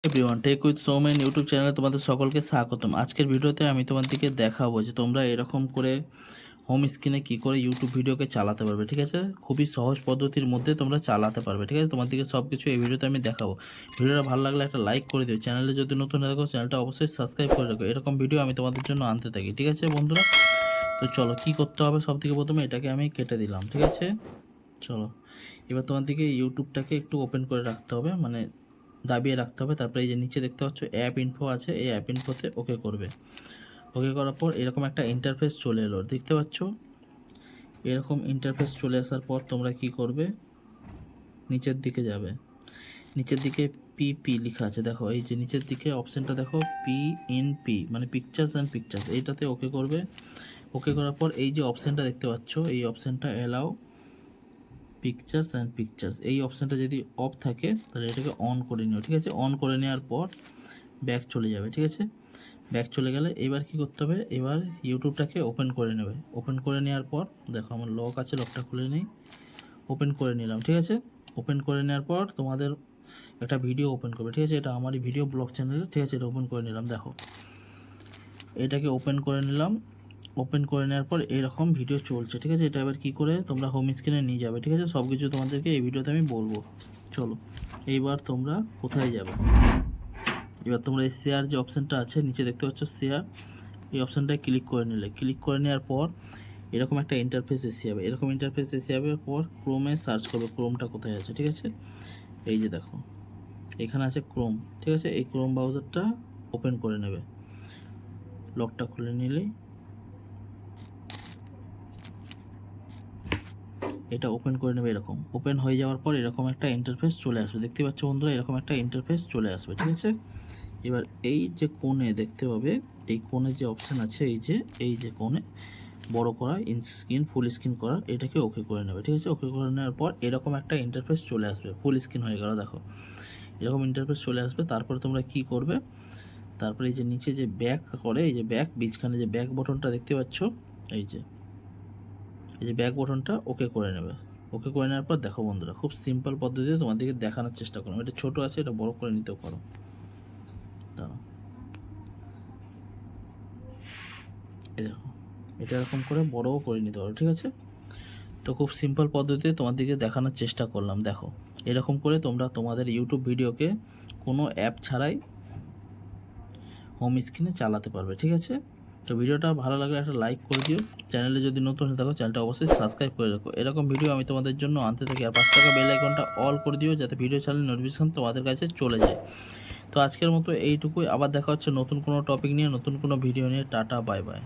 Everyone tech with Soumen YouTube চ্যানেলে তোমাদের সকলকে স্বাগতম। আজকের ভিডিওতে আমি তোমাদেরকে দেখাবো যে তোমরা এরকম করে হোম স্ক্রিনে কি করে ইউটিউব ভিডিওকে চালাতে পারবে। ঠিক আছে, খুবই সহজ পদ্ধতির মধ্যে তোমরা চালাতে পারবে। ঠিক আছে, তোমাদেরকে সব কিছু এই ভিডিওতে আমি দেখাবো। ভিডিওটা ভালো লাগলে একটা লাইক করে দিও, চ্যানেলে যদি নতুন থাকো চ্যানেলটা অবশ্যই সাবস্ক্রাইব করে রাখো। এরকম ভিডিও আমি তোমাদের জন্য আনতে থাকি। ঠিক আছে বন্ধুরা, তো চলো কি করতে হবে। সব থেকে প্রথমে এটাকে আমি কেটে দিলাম। ঠিক আছে, চলো এবার তোমাদেরকে ইউটিউবটাকে একটু ওপেন করে রাখতে হবে, মানে দাবিয়ে রাখতে হবে। তারপরে এই যে নিচে দেখতে পাচ্ছ অ্যাপ ইনফো আছে, এই অ্যাপ ইনফোতে ওকে করবে। ওকে করার পর এরকম একটা ইন্টারফেস চলে এলো, দেখতে পাচ্ছ। এরকম ইন্টারফেস চলে আসার পর তোমরা কি করবে, নিচের দিকে যাবে। নিচের দিকে পিপি লেখা আছে, দেখো এই যে নিচের দিকে অপশানটা দেখো, পিএনপি মানে পিকচার্স অ্যান্ড পিকচার্স, এইটাতে ওকে করবে। ওকে করার পর এই যে অপশানটা দেখতে পাচ্ছ, এই অপশানটা অ্যালাউ পিকচার্স অ্যান্ড পিকচার্স, এই অপশানটা যদি অফ থাকে তাহলে এটাকে অন করে নিও। ঠিক আছে, অন করে নেওয়ার পর ব্যাক চলে যাবে। ঠিক আছে, ব্যাক চলে গেলে এবার কি করতে হবে, এবার ইউটিউবটাকে ওপেন করে নেবে। ওপেন করে নেওয়ার পর দেখো আমার লক আছে, লকটা খুলে নেই, ওপেন করে নিলাম। ঠিক আছে, ওপেন করে নেওয়ার পর তোমাদের একটা ভিডিও ওপেন করবে। ঠিক আছে, এটা আমারই ভিডিও ব্লগ চ্যানেলে। ঠিক আছে, এটা ওপেন করে নিলাম। দেখো এটাকে ওপেন করে নিলাম। ওপেন করে নেওয়ার পর এরকম ভিডিও চলছে। ঠিক আছে, এটা এবার কী করে তোমরা হোম স্ক্রিনে নিয়ে যাবে। ঠিক আছে, সব কিছু তোমাদেরকে এই ভিডিওতে আমি বলবো। চলো এইবার তোমরা কোথায় যাবে, এবার তোমরা এই শেয়ার যে অপশানটা আছে নিচে দেখতে পাচ্ছ শেয়ার, এই অপশানটায় ক্লিক করে নিলে, ক্লিক করে নেওয়ার পর এরকম একটা ইন্টারফেস এসে যাবে। এরকম ইন্টারফেস এসে যাবে পর ক্রোমে সার্চ করবে, ক্রোমটা কোথায় আছে। ঠিক আছে, এই যে দেখো এখানে আছে ক্রোম। ঠিক আছে, এই ক্রোম ব্রাউজারটা ওপেন করে নেবে, লকটা খুলে নিলেই এটা ওপেন করে নেবে। এরকম ওপেন হয়ে যাওয়ার পর এরকম একটা ইন্টারফেস চলে আসবে, দেখতে পাচ্ছ বন্ধুরা, এরকম একটা ইন্টারফেস চলে আসবে। ঠিক আছে, এবার এই যে কোণে দেখতে পাবে, এই কোণে যে অপশান আছে, এই যে কোণে বড় করা, স্ক্রিন ফুল স্ক্রিন করা, এটাকে ওকে করে নেবে। ঠিক আছে, ওকে করে নেওয়ার পর এরকম একটা ইন্টারফেস চলে আসবে, ফুল স্ক্রিন হয়ে গেল। দেখো এরকম ইন্টারফেস চলে আসবে। তারপরে তোমরা কি করবে, তারপরে এই যে নিচে যে ব্যাক করে, এই যে ব্যাক বীজখানে যে ব্যাক বটনটা দেখতে পাচ্ছ, এই যে ব্যাক বটনটা ওকে করে নেবে। ওকে করে নেওয়ার পর দেখো বন্ধুরা, খুব সিম্পল পদ্ধতিতে তোমাদেরকে দেখানোর চেষ্টা করো। এটা ছোট আছে, এটা বড় করে নিতেও পারো। দাঁড়াও, এই দেখো এটা এরকম করে বড়ও করে নিতে পারো। ঠিক আছে, তো খুব সিম্পল পদ্ধতিতে তোমাদেরকে দেখানোর চেষ্টা করলাম। দেখো এরকম করে তোমরা তোমাদের ইউটিউব ভিডিওকে কোনো অ্যাপ ছাড়াই হোম স্ক্রিনে চালাতে পারবে। ঠিক আছে, তো ভিডিওটা ভালো লাগলে একটা লাইক করে দিও, চ্যানেলে যদি নতুন হয়ে থাকো চ্যানেলটা অবশ্যই সাবস্ক্রাইব করে রাখো। এরকম ভিডিও আমি তোমাদের জন্য আনতে থাকি। আর 5 টাকা বেল আইকনটা অল করে দিও, যাতে ভিডিও চালানোর নোটিফিকেশন তোমাদের কাছে চলে যায়। তো আজকের মতো এইটুকুই, আবার দেখা হচ্ছে নতুন কোনো টপিক নিয়ে, নতুন কোনো ভিডিও নিয়ে। Tata, bye bye.